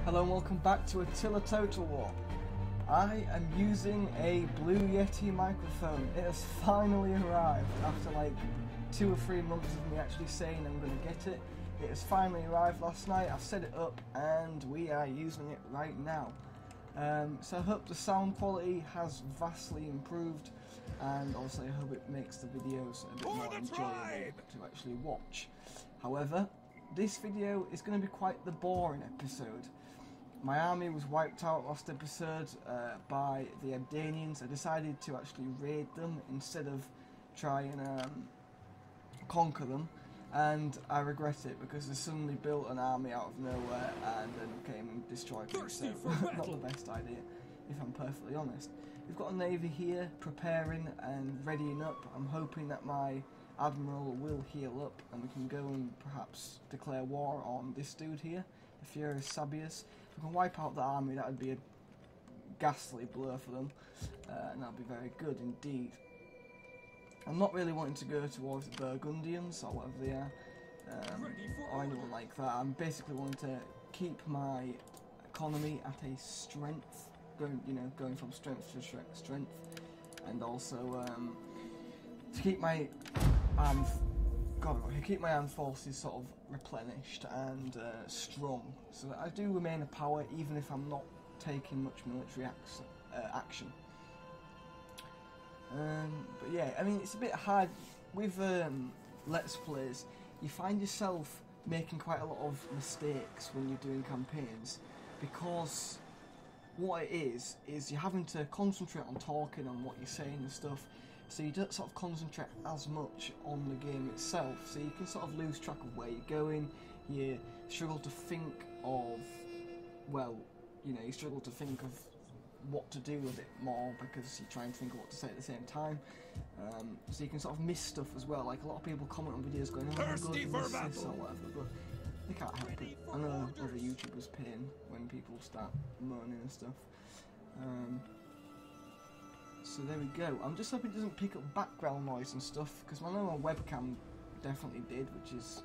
Hello and welcome back to Attila Total War. I am using a Blue Yeti microphone. It has finally arrived after like 2 or 3 months of me actually saying I'm going to get it. It has finally arrived last night. I've set it up and we are using it right now. So I hope the sound quality has vastly improved, and also I hope it makes the videos a bit more enjoyable to actually watch. However, this video is going to be quite the boring episode. My army was wiped out last episode by the Abdanians. I decided to actually raid them instead of try and conquer them, and I regret it because they suddenly built an army out of nowhere and then came and destroyed me, so not the best idea, if I'm perfectly honest. We've got a navy here preparing and readying up. I'm hoping that my admiral will heal up and we can go and perhaps declare war on this dude here, the Furious Sabius. If we can wipe out the army, that would be a ghastly blow for them, and that would be very good indeed. I'm not really wanting to go towards the Burgundians or whatever they are, or anyone like that. I'm basically wanting to keep my economy at a strength, going from strength to strength, and also to keep my armed forces sort of replenished and strong, so that I do remain a power even if I'm not taking much military action. But yeah, I mean, it's a bit hard with Let's Plays. You find yourself making quite a lot of mistakes when you're doing campaigns, because what it is you're having to concentrate on talking on what you're saying and stuff, so you don't sort of concentrate as much on the game itself, so you can sort of lose track of where you're going. You struggle to think of, well, you struggle to think of what to do with it more because you try and think of what to say at the same time, so you can sort of miss stuff as well. Like, a lot of people comment on videos going, oh my god, you missed this or whatever, but they can't help it. I know other YouTubers pain when people start moaning and stuff. So there we go. I'm just hoping it doesn't pick up background noise and stuff, because I know my webcam definitely did, which is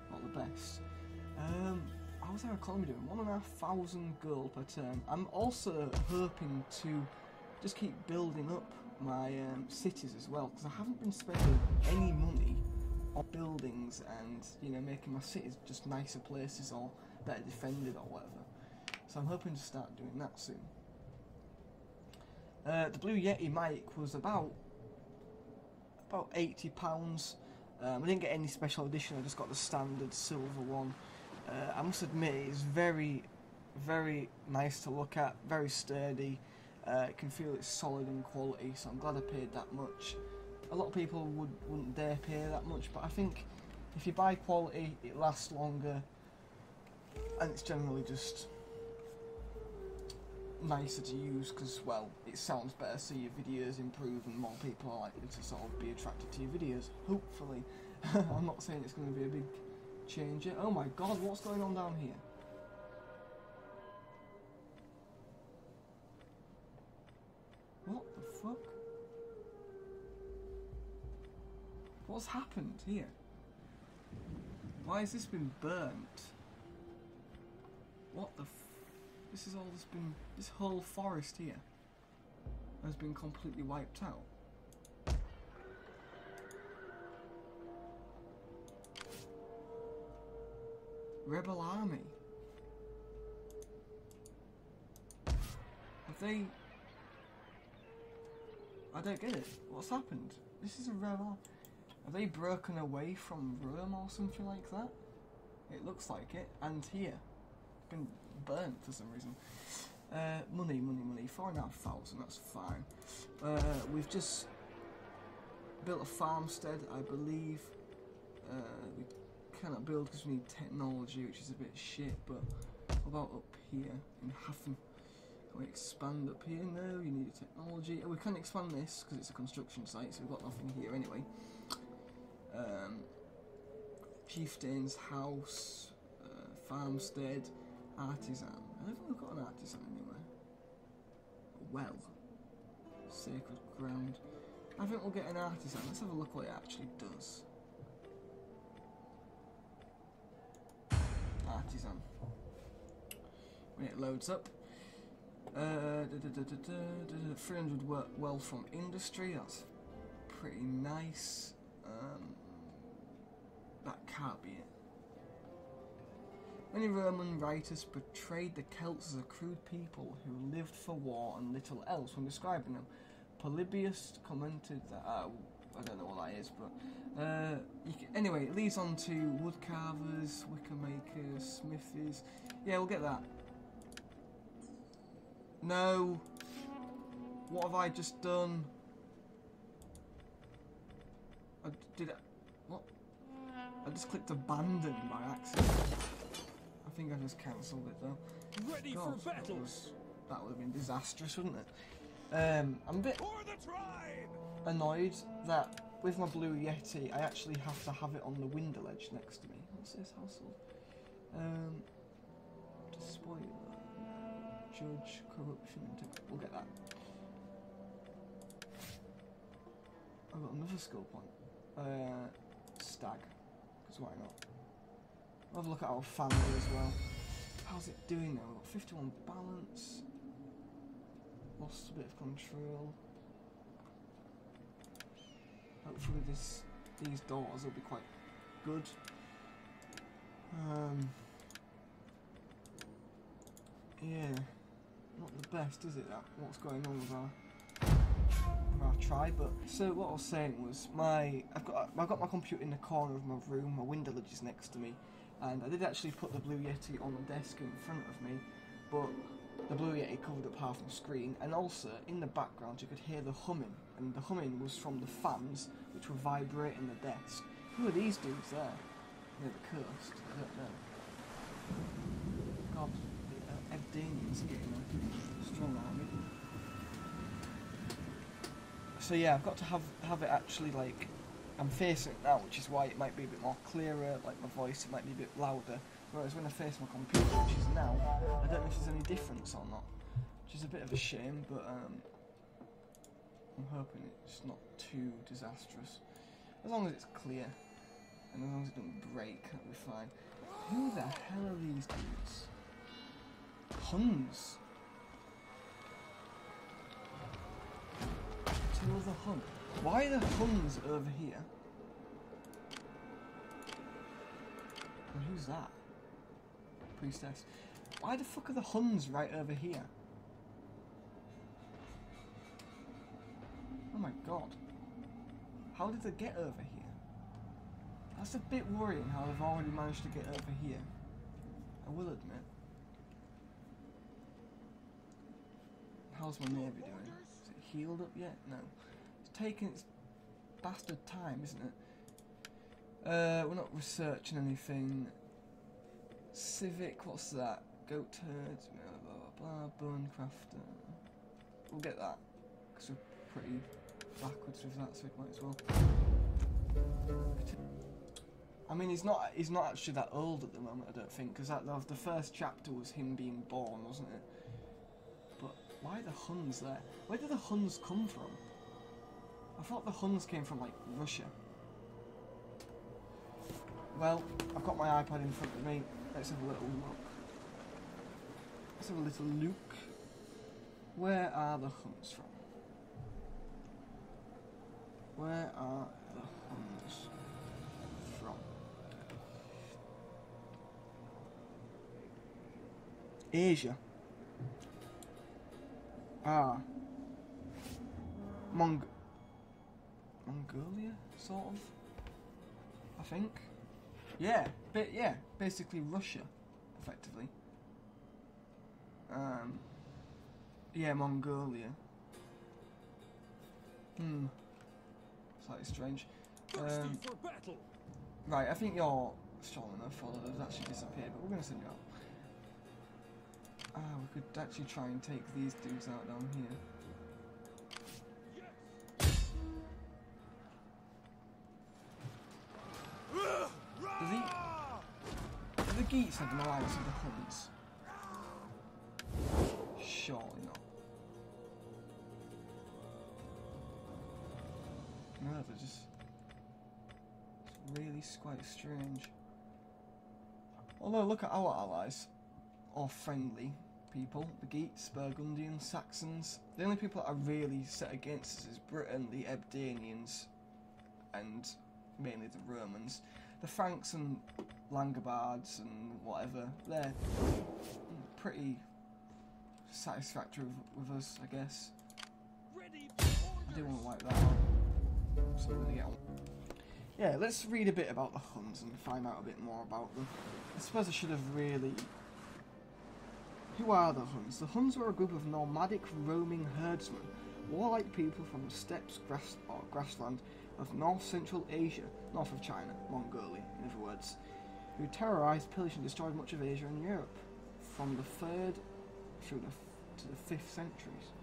not the best. How's our economy doing? 1,500 gold per turn. I'm also hoping to just keep building up my cities as well, because I haven't been spending any money on buildings and making my cities just nicer places or better defended or whatever. So I'm hoping to start doing that soon. The Blue Yeti mic was about £80. I didn't get any special edition. I just got the standard silver one. I must admit, it's very, very nice to look at, very sturdy. You can feel it's solid in quality, so I'm glad I paid that much. A lot of people wouldn't dare pay that much, but I think if you buy quality, it lasts longer, and it's generally just nicer to use because, well, it sounds better, so your videos improve and more people are likely to sort of be attracted to your videos, hopefully. I'm not saying it's going to be a big change it. Oh my god, what's going on down here? What the fuck? What's happened here? Why has this been burnt? What the this is all that's been, this whole forest here has been completely wiped out. Rebel army. Have they... I don't get it. What's happened? This is a rebel. Have they broken away from Rome or something like that? It looks like it. And here. It's been burnt for some reason. Money. 4,500, that's fine. We've just built a farmstead, I believe. We cannot build because we need technology, which is a bit shit, but what about up here in Hafen? Can we expand up here? No, you need a technology. Oh, we can't expand this because it's a construction site, so we've got nothing here anyway. Chieftain's house, farmstead, artisan. I don't think we've got an artisan anywhere. A well. Sacred ground. I think we'll get an artisan. Let's have a look what it actually does. Artisan. when it loads up. 300 wealth from industry, that's pretty nice. That can't be it. Many Roman writers portrayed the Celts as a crude people who lived for war and little else when describing them. Polybius commented that, I don't know what that is, but anyway, it leads on to woodcarvers, wicker makers, smithies. Yeah, we'll get that. No! What have I just done? What? I just clicked abandon by accident. I think I just cancelled it though. Ready for battle. That would have been disastrous, wouldn't it? I'm a bit annoyed that with my Blue Yeti, I actually have to have it on the window ledge next to me. What's this household? Spoiler, judge, corruption, we'll get that. I've got another skill point. Stag, because why not? I'll have a look at our family as well. How's it doing now? We've got 51 balance. Lost a bit of control. Hopefully these doors will be quite good. Yeah, not the best, is it? What's going on with our tribe? But so what I was saying was, I've got my computer in the corner of my room. My window ledge is next to me, and I did actually put the Blue Yeti on the desk in front of me, but the Blue Yeti covered up half my screen, and also in the background you could hear the humming, and the humming was from the fans which were vibrating the desk. Who are these dudes there? Near the coast? I don't know. God, the Evdanians getting a strong army. So yeah, I've got to have it actually, like, I'm facing it now, which is why it might be a bit more clearer, like my voice, it might be a bit louder. Whereas when I face my computer, which is now, I don't know if there's any difference or not. Which is a bit of a shame, but I'm hoping it's not too disastrous. As long as it's clear, and as long as it doesn't break, that'll be fine. Who the hell are these dudes? Huns. Attila the Hun. Why are the Huns over here? And who's that? Priestess. Why the fuck are the Huns right over here? Oh my god. How did they get over here? That's a bit worrying how they've already managed to get over here. I will admit. How's my navy doing? Is it healed up yet? No. It's taking its bastard time, isn't it? We're not researching anything. Civic, what's that? Goat herds, blah blah blah, bone crafter. We'll get that, because we're pretty backwards with that, so we might as well. I mean, he's not actually that old at the moment, I don't think, because the first chapter was him being born, wasn't it? But why the Huns there? Where did the Huns come from? I thought the Huns came from, like, Russia. Well, I've got my iPad in front of me. Let's have a little look. Let's have a little look. Where are the Huns from? Where are the Huns from? Asia. Mongolia, sort of. I think. Yeah, basically Russia, effectively. Yeah, Mongolia. Slightly strange. Right, I think you're strong enough, although they've actually disappeared, but we're going to send you out. We could actually try and take these dudes out down here. Do the Geats have an alliance with the Huns? Surely not. No, they're just... It's really quite strange. Although, look at our allies. Or friendly. people, the Geats, Burgundians, Saxons. The only people that are really set against us is Britain, the Ebdanians, and mainly the Romans. The Franks and Langobards and whatever, they're pretty satisfactory with us, I guess. I do want to wipe that out, so we're going to get on. Yeah, let's read a bit about the Huns and find out a bit more about them. I suppose I should have really... Who are the Huns? The Huns were a group of nomadic roaming herdsmen, warlike people from the steppes or grassland of north-central Asia, north of China, Mongolia, in other words, who terrorised, pillaged and destroyed much of Asia and Europe from the 3rd through to the 5th centuries.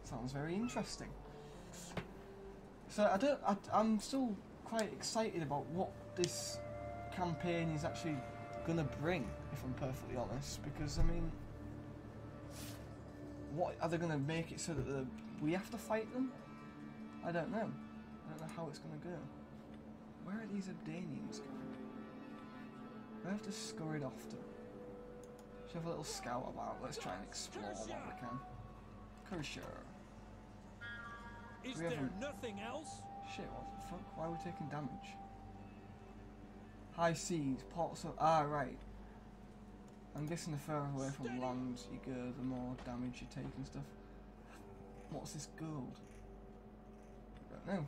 Sounds very interesting. So I'm still quite excited about what this campaign is actually going to bring, if I'm perfectly honest, because I mean, what are they going to make it so that we have to fight them? I don't know. I don't know how it's going to go. Where are these Ebdanians going? I have to scurry off to. Should have a little scout about. Let's try and explore what we can. Corsair. Is there nothing else? Shit, what the fuck? Why are we taking damage? High seas, ports of... Ah, right. I'm guessing the further away from land you go, the more damage you take and stuff. What's this gold? I don't know.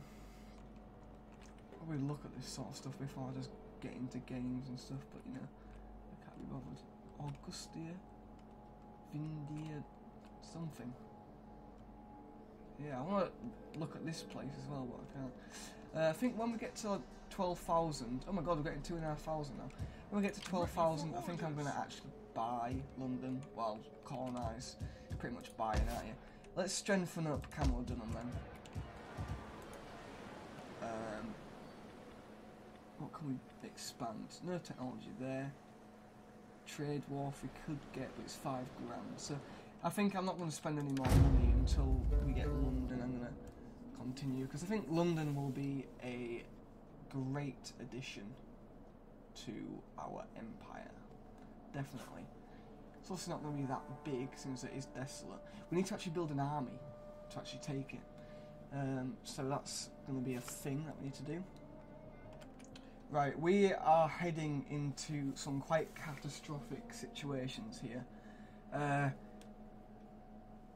Probably look at this sort of stuff before I just get into games and stuff, but you know, I can't be bothered. Augustia? Vindia? Something. Yeah, I want to look at this place as well, but I can't. I think when we get to 12,000, oh my god, we're getting 2,500 now. When we get to 12,000, I think I'm going to actually buy London, well, colonise. Pretty much buying, aren't you? Let's strengthen up Camel Dunham then. What can we expand? No technology there. Trade wharf we could get, but it's 5 grand. So I think I'm not going to spend any more money until we get London. I'm going to continue because I think London will be a great addition to our empire. Definitely. It's also not going to be that big since it is desolate. We need to actually build an army to actually take it. So that's going to be a thing that we need to do. Right, we are heading into some quite catastrophic situations here.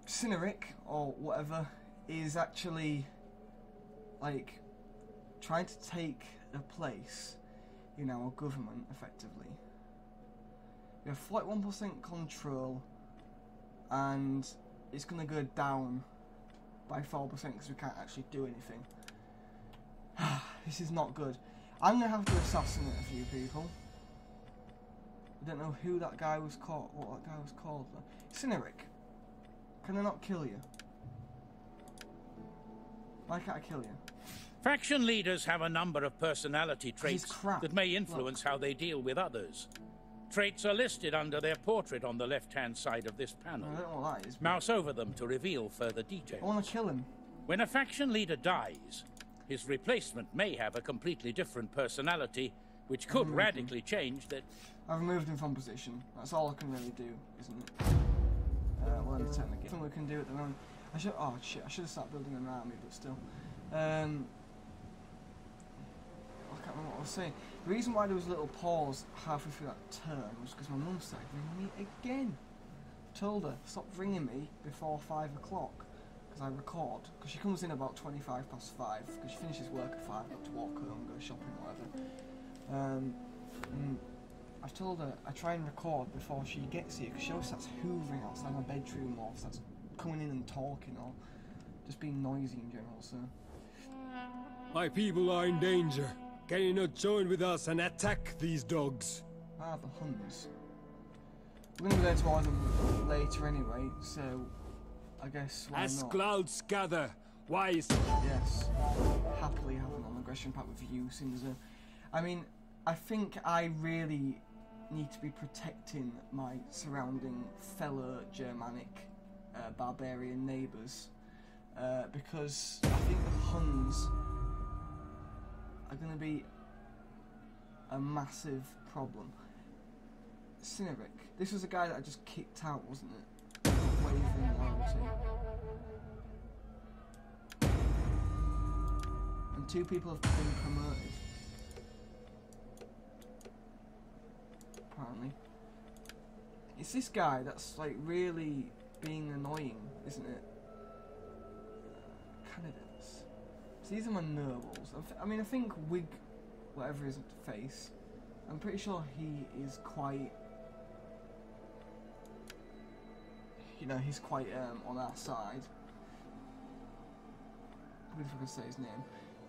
Cynric, or whatever, is actually, like, trying to take a place in our government, effectively. We have flight 1% control, and it's going to go down by 4% because we can't actually do anything. This is not good. I'm going to have to assassinate a few people. I don't know who that guy was called, what that guy was called though. Cynric, can I not kill you? Why can't I kill you? Faction leaders have a number of personality traits that may influence how they deal with others. Traits are listed under their portrait on the left-hand side of this panel. I don't know what that is. Mouse over them to reveal further details. I want to kill him. When a faction leader dies, his replacement may have a completely different personality, which could radically change that... I've removed him from position. That's all I can really do, isn't it? We'll entertain the game. Nothing we can do at the moment. Oh shit, I should have started building an army, but still. I can't remember what I was saying. The reason why there was a little pause halfway through that turn was because my mum started ringing me again. I told her, stop ringing me before 5 o'clock. Because I record, because she comes in about 25 past 5, because she finishes work at 5, got to walk home, go shopping, whatever. I've told her I try and record before she gets here, because she always starts hoovering outside my bedroom, or starts coming in and talking, or just being noisy in general, so... My people are in danger. Can you not join with us and attack these dogs? Ah, the Huns. We're going to go there tomorrow them later anyway, so... I guess why As not? clouds gather, wise. Yes, happily have an aggression pact with you, since I mean, I think I really need to be protecting my surrounding fellow Germanic barbarian neighbours, because I think the Huns are going to be a massive problem. Cineric. This was a guy that I just kicked out, wasn't it? Wavering loyalty. And 2 people have been promoted. Apparently. It's this guy that's like really being annoying, isn't it? Candidates. So these are my nobles. I mean, I think Wig, whatever his face, I'm pretty sure he is quite, you know, he's quite on our side. I believe I can say his name.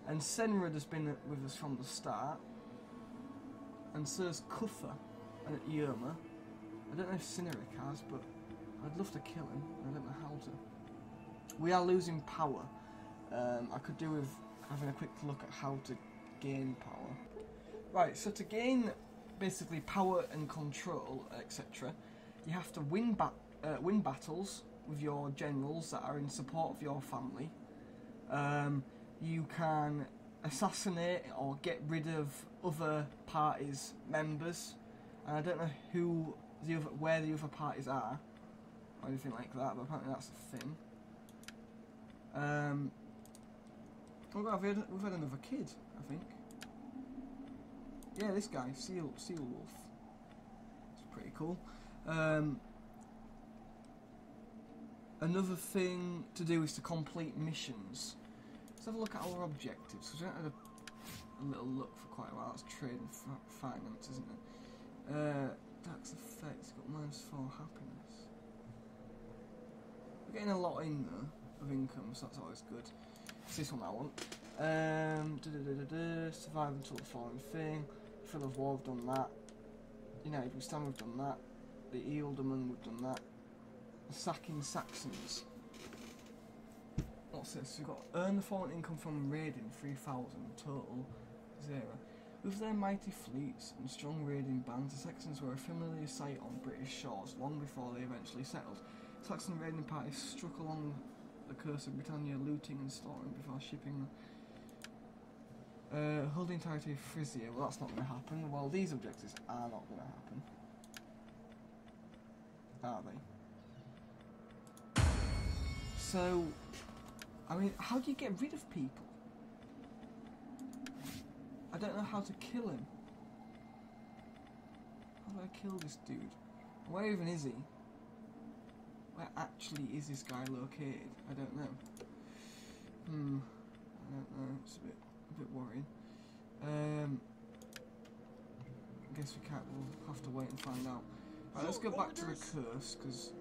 And Senrad has been with us from the start. And so has Kuffa and Yerma. I don't know if Cineric has, but I'd love to kill him. I don't know how to. We are losing power. I could do with having a quick look at how to gain power. Right, so to gain basically power and control, etc., you have to win battles with your generals that are in support of your family. You can assassinate or get rid of other parties' members, and I don't know where the other parties are or anything like that, but apparently that's a thing. Oh god, we've had another kid, I think. Yeah, this guy, Seal Wolf. It's pretty cool. Another thing to do is to complete missions. Let's have a look at our objectives, because we haven't had a little look for quite a while. That's trade and finance, isn't it? Tax effects, got -4 happiness. We're getting a lot in though, of income, so that's always good. It's this one I want. Survive until the following thing. Fill of War, we've done that. United we stand, we've done that. The Ealdorman, we've done that. The Sacking Saxons. What's this? We've got earn the following income from raiding, 3,000 total, 0. With their mighty fleets and strong raiding bands, the Saxons were a familiar sight on British shores long before they eventually settled. Saxon raiding parties struck along the coast of Britannia, looting and slaughtering before shipping. Holding territory of Frisia. Well, that's not going to happen. Well, these objectives are not going to happen. Are they? So, I mean, how do you get rid of people? I don't know how to kill him. How do I kill this dude? Where even is he? Where actually is this guy located? I don't know. I don't know. It's a bit worrying. I guess we can't. We'll have to wait and find out. Right, let's go back to the curse because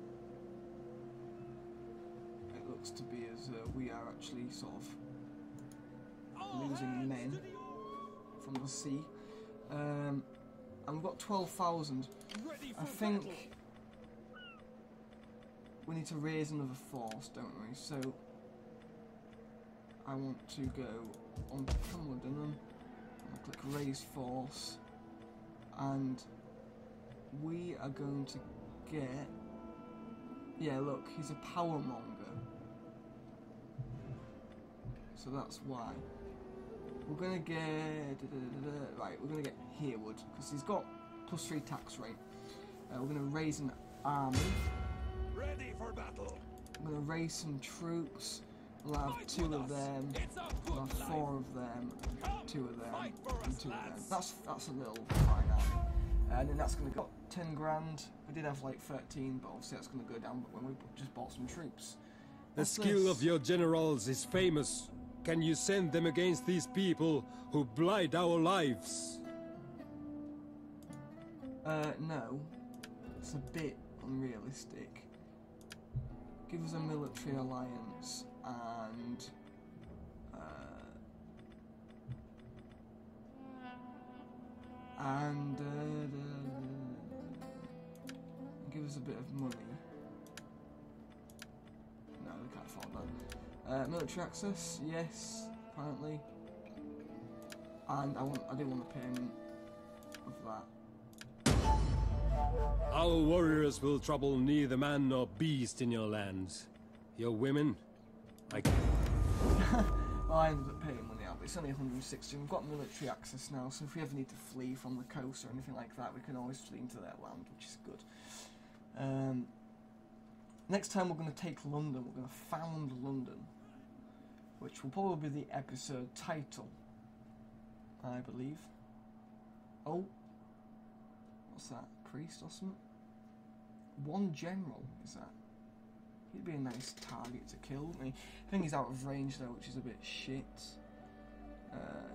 it looks to be as we are actually sort of losing men from the sea. And we've got 12,000. I think we need to raise another force, don't we? So I want to go on to Londinium. I'll click raise force, and we are going to get. Yeah, look, he's a power monger, so that's why. We're gonna get right. We're gonna get Hereward because he's got +3 tax rate. We're gonna raise an army. Ready for battle. I'm gonna raise some troops. We'll have 2 of them. We'll have 4 of them. 2 of them. And 2 of them. That's a little fine army. And then that's gonna go 10 grand. We did have like 13, but obviously that's gonna go down when we just bought some troops. The skill of your generals is famous. Can you send them against these people who blight our lives? No. It's a bit unrealistic. Give us a military alliance and give us a bit of money. No, we can't afford that. Military access, yes, apparently. And I do want a payment of that. Our warriors will trouble neither man nor beast in your lands. Your women, well, I ended up paying money out of it's only 160. We've got military access now, so if we ever need to flee from the coast or anything like that, we can always flee into their land, which is good. Next time we're going to take London. We're going to found London, which will probably be the episode title, I believe. Oh, what's that? Priest or something? One general, is that? He'd be a nice target to kill, wouldn't he? I think he's out of range though, which is a bit shit.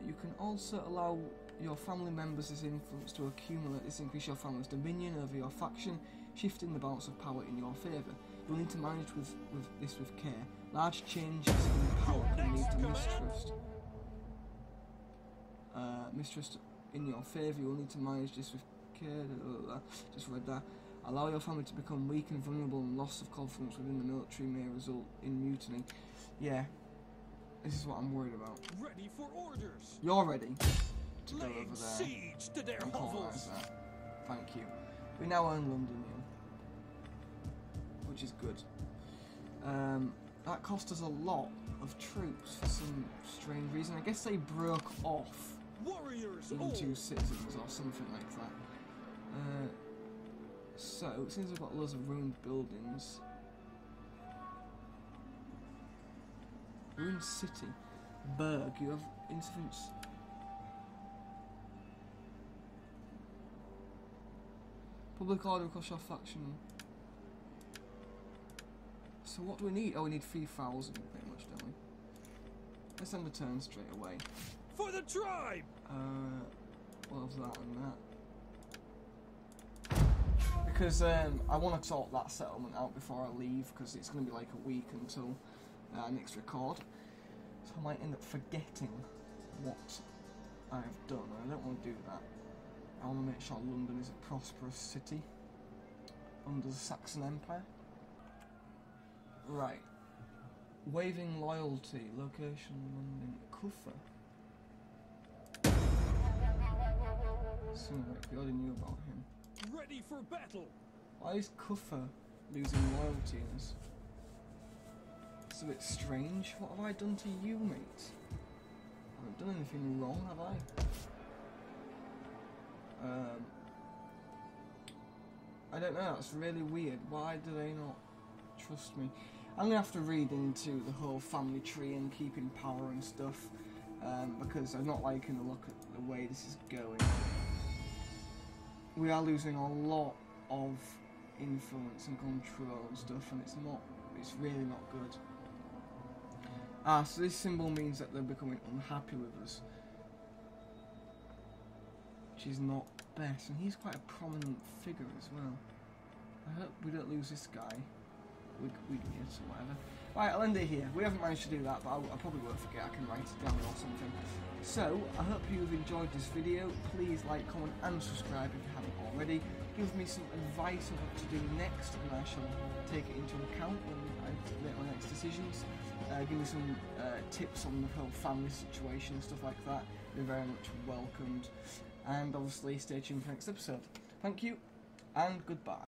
You can also allow your family members' influence to accumulate. This increase your family's dominion over your faction, shifting the balance of power in your favour. You'll need to manage with this with care. Large changes in power can lead to mistrust. Mistrust in your favour. You'll need to manage this with care. Just read that. Allow your family to become weak and vulnerable, and loss of confidence within the military may result in mutiny. Yeah, this is what I'm worried about. Ready for orders. You're ready to go over there. Siege to their hovels. Thank you. We now own Londinium, which is good. That cost us a lot of troops for some strange reason. I guess they broke off Warriors into citizens or something like that. So, since we've got loads of ruined buildings, ruined city, Berg, you have incidents. Public order across your faction. So what do we need? Oh, we need 3,000 pretty much, don't we? Let's end the turn straight away. For the tribe! What was that and that? Because I want to sort that settlement out before I leave, because it's going to be like a week until next record. So I might end up forgetting what I've done. I don't want to do that. I want to make sure London is a prosperous city under the Saxon Empire. Right. Waving loyalty. Location London. Kuffer. Seems like we already knew about him. Ready for battle. Why is Kuffer losing loyalty in us? It's a bit strange. What have I done to you, mate? I haven't done anything wrong, have I? I don't know, that's really weird. Why do they not trust me? I'm going to have to read into the whole family tree and keeping power and stuff, because I'm not liking the look at the way this is going. We are losing a lot of influence and control and stuff, and it's really not good. So this symbol means that they're becoming unhappy with us, which is not best, and he's quite a prominent figure as well. I hope we don't lose this guy. We'd get or whatever. Right, I'll end it here. We haven't managed to do that, but I probably won't forget. I can write it down or something. So, I hope you've enjoyed this video. Please like, comment and subscribe if you haven't already. Give me some advice on what to do next, and I shall take it into account when I make my next decisions. Give me some tips on the whole family situation and stuff like that. You're very much welcomed. And obviously stay tuned for the next episode. Thank you, and goodbye.